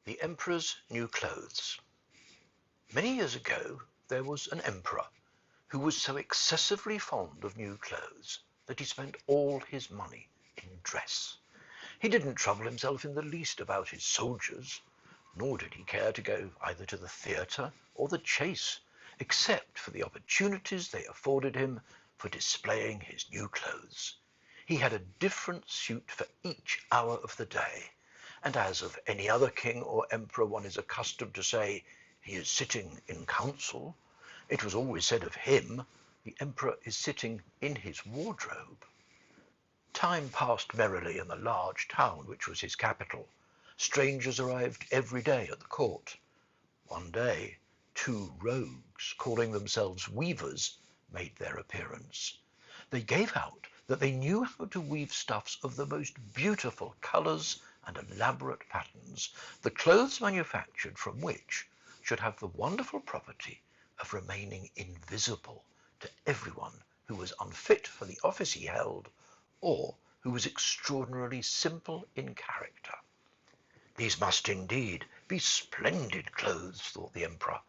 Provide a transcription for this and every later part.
The Emperor's New Clothes. Many years ago there was an emperor who was so excessively fond of new clothes that he spent all his money in dress. He didn't trouble himself in the least about his soldiers, nor did he care to go either to the theatre or the chase, except for the opportunities they afforded him for displaying his new clothes. He had a different suit for each hour of the day, and as of any other king or emperor one is accustomed to say, he is sitting in council, it was always said of him, the emperor is sitting in his wardrobe. Time passed merrily in the large town which was his capital. Strangers arrived every day at the court. One day, two rogues, calling themselves weavers, made their appearance. They gave out that they knew how to weave stuffs of the most beautiful colours and elaborate patterns, the clothes manufactured from which should have the wonderful property of remaining invisible to everyone who was unfit for the office he held, or who was extraordinarily simple in character. These must indeed be splendid clothes, thought the emperor.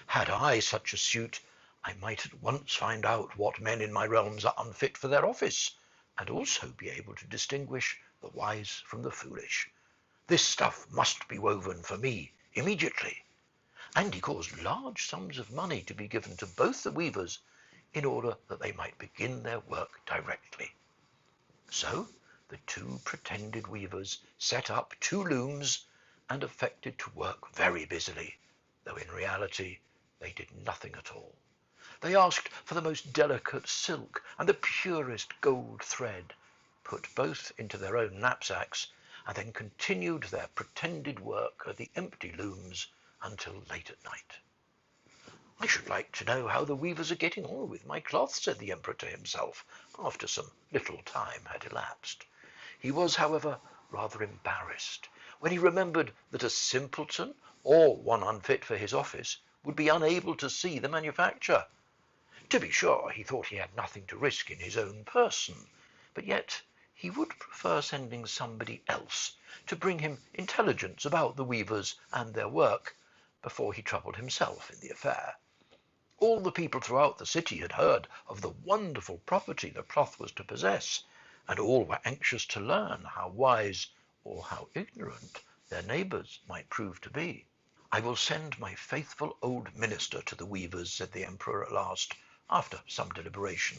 Had I such a suit, I might at once find out what men in my realms are unfit for their office, and also be able to distinguish the wise from the foolish. This stuff must be woven for me immediately. And he caused large sums of money to be given to both the weavers in order that they might begin their work directly. So the two pretended weavers set up two looms and affected to work very busily, though in reality they did nothing at all. They asked for the most delicate silk and the purest gold thread, put both into their own knapsacks, and then continued their pretended work at the empty looms until late at night. I should like to know how the weavers are getting on with my cloth, said the emperor to himself, after some little time had elapsed. He was, however, rather embarrassed when he remembered that a simpleton, or one unfit for his office, would be unable to see the manufacture. To be sure, he thought he had nothing to risk in his own person, but yet he would prefer sending somebody else to bring him intelligence about the weavers and their work before he troubled himself in the affair. All the people throughout the city had heard of the wonderful property the cloth was to possess, and all were anxious to learn how wise or how ignorant their neighbours might prove to be. I will send my faithful old minister to the weavers, said the emperor at last, after some deliberation.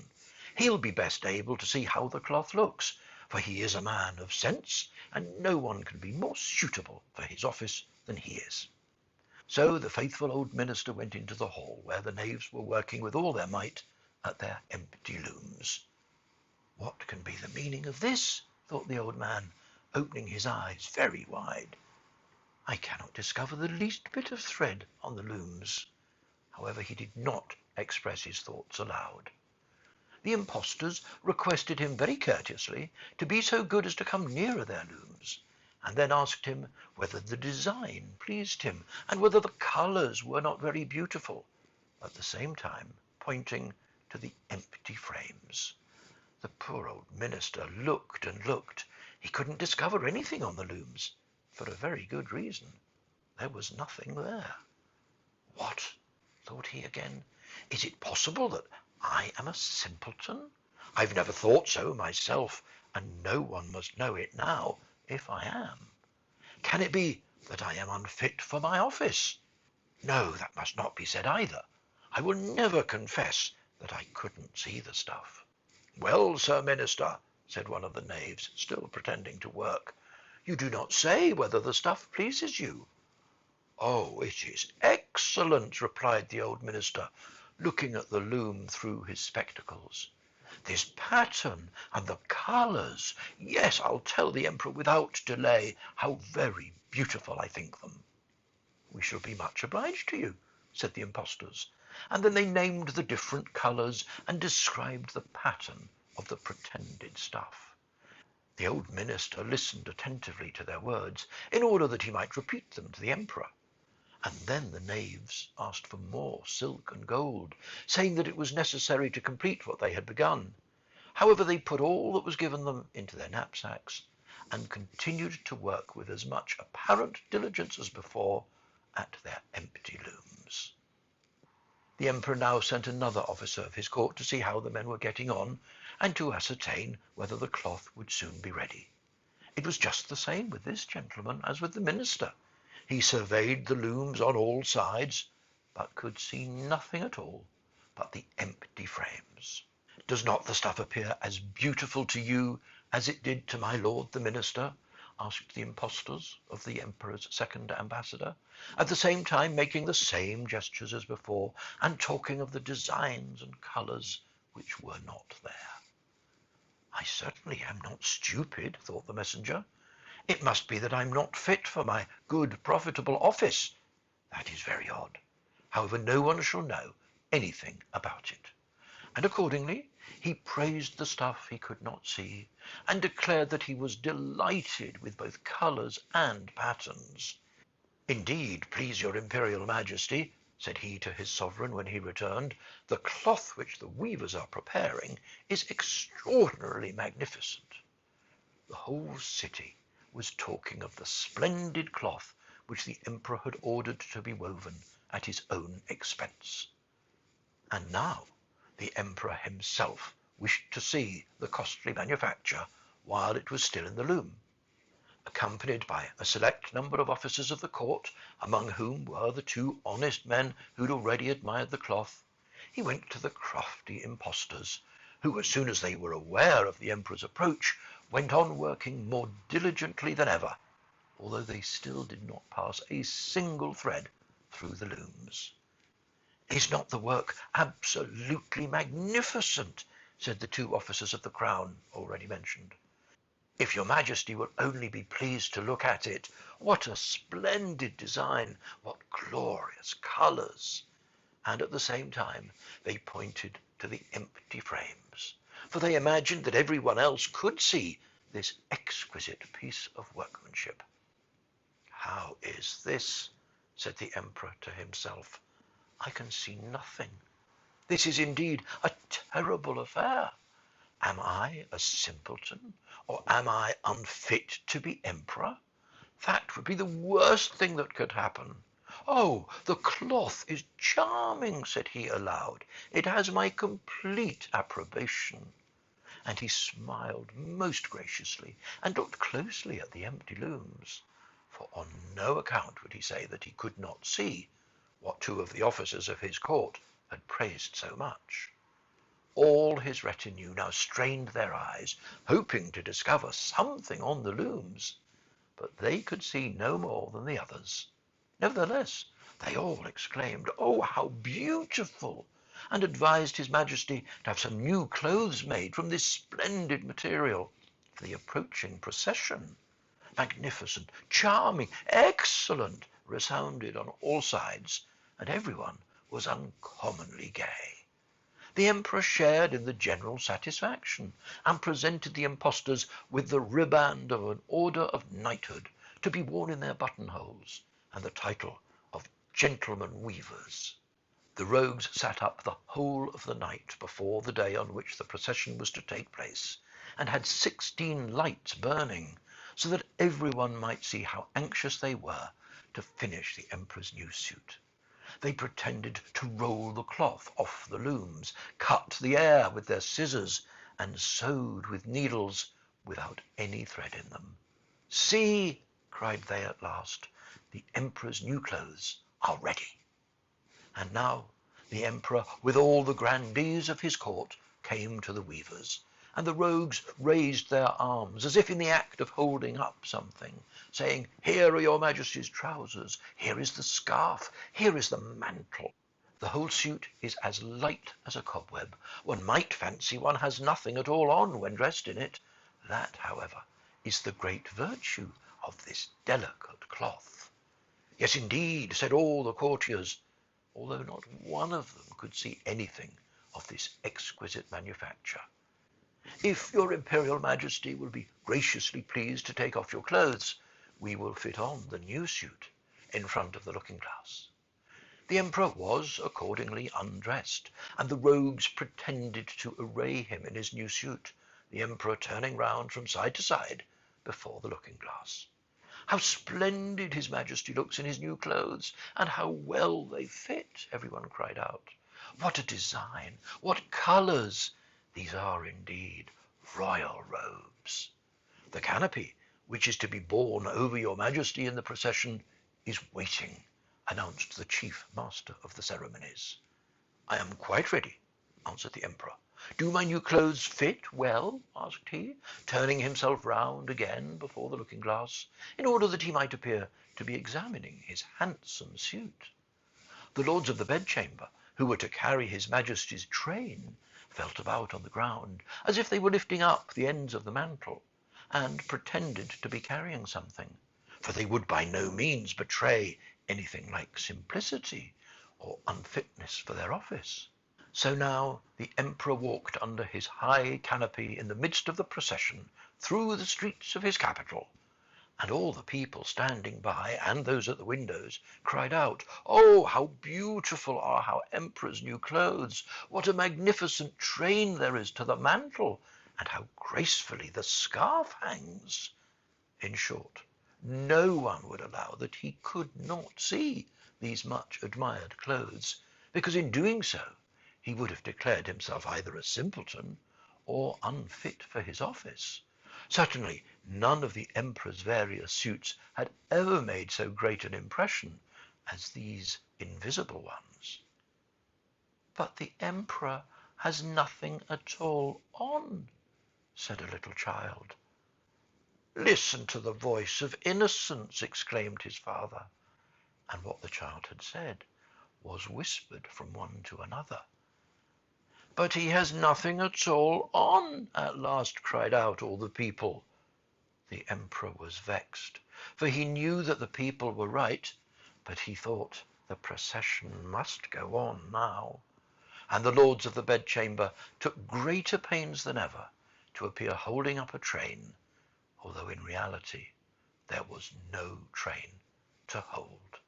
He'll be best able to see how the cloth looks, for he is a man of sense, and no one can be more suitable for his office than he is. So the faithful old minister went into the hall, where the knaves were working with all their might at their empty looms. What can be the meaning of this? Thought the old man, opening his eyes very wide. I cannot discover the least bit of thread on the looms. However, he did not express his thoughts aloud. The impostors requested him very courteously to be so good as to come nearer their looms, and then asked him whether the design pleased him, and whether the colours were not very beautiful, at the same time pointing to the empty frames. The poor old minister looked and looked. He couldn't discover anything on the looms, for a very good reason. There was nothing there. What? Thought he again. Is it possible that I am a simpleton? I've never thought so myself, and no one must know it now if I am. Can it be that I am unfit for my office? No, that must not be said either. I will never confess that I couldn't see the stuff. Well, Sir Minister, said one of the knaves, still pretending to work, you do not say whether the stuff pleases you. Oh, it is excellent, replied the old minister, looking at the loom through his spectacles. This pattern and the colours, yes, I'll tell the emperor without delay how very beautiful I think them. We shall be much obliged to you, said the impostors, and then they named the different colours and described the pattern of the pretended stuff. The old minister listened attentively to their words in order that he might repeat them to the emperor. And then the knaves asked for more silk and gold, saying that it was necessary to complete what they had begun. However, they put all that was given them into their knapsacks, and continued to work with as much apparent diligence as before at their empty looms. The emperor now sent another officer of his court to see how the men were getting on, and to ascertain whether the cloth would soon be ready. It was just the same with this gentleman as with the minister. He surveyed the looms on all sides, but could see nothing at all but the empty frames. "Does not the stuff appear as beautiful to you as it did to my lord the minister?" asked the impostors of the emperor's second ambassador, at the same time making the same gestures as before, and talking of the designs and colours which were not there. "I certainly am not stupid," thought the messenger. "It must be that I'm not fit for my good, profitable office. That is very odd. However, no one shall know anything about it." And accordingly he praised the stuff he could not see, and declared that he was delighted with both colours and patterns. "Indeed, please your imperial majesty," said he to his sovereign when he returned, "the cloth which the weavers are preparing is extraordinarily magnificent." The whole city was talking of the splendid cloth which the emperor had ordered to be woven at his own expense. And now the emperor himself wished to see the costly manufacture while it was still in the loom. Accompanied by a select number of officers of the court, among whom were the two honest men who'd already admired the cloth, he went to the crafty impostors, who, as soon as they were aware of the emperor's approach, went on working more diligently than ever, although they still did not pass a single thread through the looms. "Is not the work absolutely magnificent?" said the two officers of the crown already mentioned. "If your majesty will only be pleased to look at it, what a splendid design, what glorious colours!" And at the same time they pointed to the empty frames, for they imagined that everyone else could see this exquisite piece of workmanship. "How is this?" said the emperor to himself. "I can see nothing. This is indeed a terrible affair. Am I a simpleton, or am I unfit to be emperor? That would be the worst thing that could happen. Oh, the cloth is charming," said he aloud. "It has my complete approbation." And he smiled most graciously, and looked closely at the empty looms, for on no account would he say that he could not see what two of the officers of his court had praised so much. All his retinue now strained their eyes, hoping to discover something on the looms, but they could see no more than the others. Nevertheless, they all exclaimed, "Oh, how beautiful!" and advised his majesty to have some new clothes made from this splendid material for the approaching procession. "Magnificent, charming, excellent," resounded on all sides, and everyone was uncommonly gay. The emperor shared in the general satisfaction, and presented the impostors with the riband of an order of knighthood, to be worn in their buttonholes, and the title of gentlemen weavers. The rogues sat up the whole of the night before the day on which the procession was to take place, and had 16 lights burning, so that everyone might see how anxious they were to finish the emperor's new suit. They pretended to roll the cloth off the looms, cut the air with their scissors, and sewed with needles without any thread in them. "See," cried they at last, "the emperor's new clothes are ready." And now the emperor, with all the grandees of his court, came to the weavers, and the rogues raised their arms as if in the act of holding up something, saying, "Here are your majesty's trousers, here is the scarf, here is the mantle." The whole suit is as light as a cobweb. One might fancy one has nothing at all on when dressed in it. That, however, is the great virtue of this delicate cloth. "Yes, indeed," said all the courtiers, although not one of them could see anything of this exquisite manufacture. "If your imperial majesty will be graciously pleased to take off your clothes, we will fit on the new suit in front of the looking-glass." The emperor was accordingly undressed, and the rogues pretended to array him in his new suit, the emperor turning round from side to side, before the looking-glass. "How splendid His Majesty looks in his new clothes, and how well they fit!" everyone cried out. "What a design! What colours! These are indeed royal robes. The canopy, which is to be borne over your Majesty in the procession, is waiting," announced the chief master of the ceremonies. "I am quite ready," answered the emperor. "Do my new clothes fit well?" asked he, turning himself round again before the looking-glass, in order that he might appear to be examining his handsome suit. The lords of the bedchamber, who were to carry His Majesty's train, felt about on the ground, as if they were lifting up the ends of the mantle, and pretended to be carrying something, for they would by no means betray anything like simplicity or unfitness for their office. So now the emperor walked under his high canopy in the midst of the procession through the streets of his capital, and all the people standing by, and those at the windows, cried out, "Oh, how beautiful are our emperor's new clothes! What a magnificent train there is to the mantle, and how gracefully the scarf hangs!" In short, no one would allow that he could not see these much admired clothes, because in doing so he would have declared himself either a simpleton or unfit for his office. Certainly none of the emperor's various suits had ever made so great an impression as these invisible ones. "But the emperor has nothing at all on," said a little child. "Listen to the voice of innocence!" exclaimed his father. And what the child had said was whispered from one to another. "But he has nothing at all on!" at last cried out all the people. The emperor was vexed, for he knew that the people were right, but he thought the procession must go on now, and the lords of the bedchamber took greater pains than ever to appear holding up a train, although in reality there was no train to hold.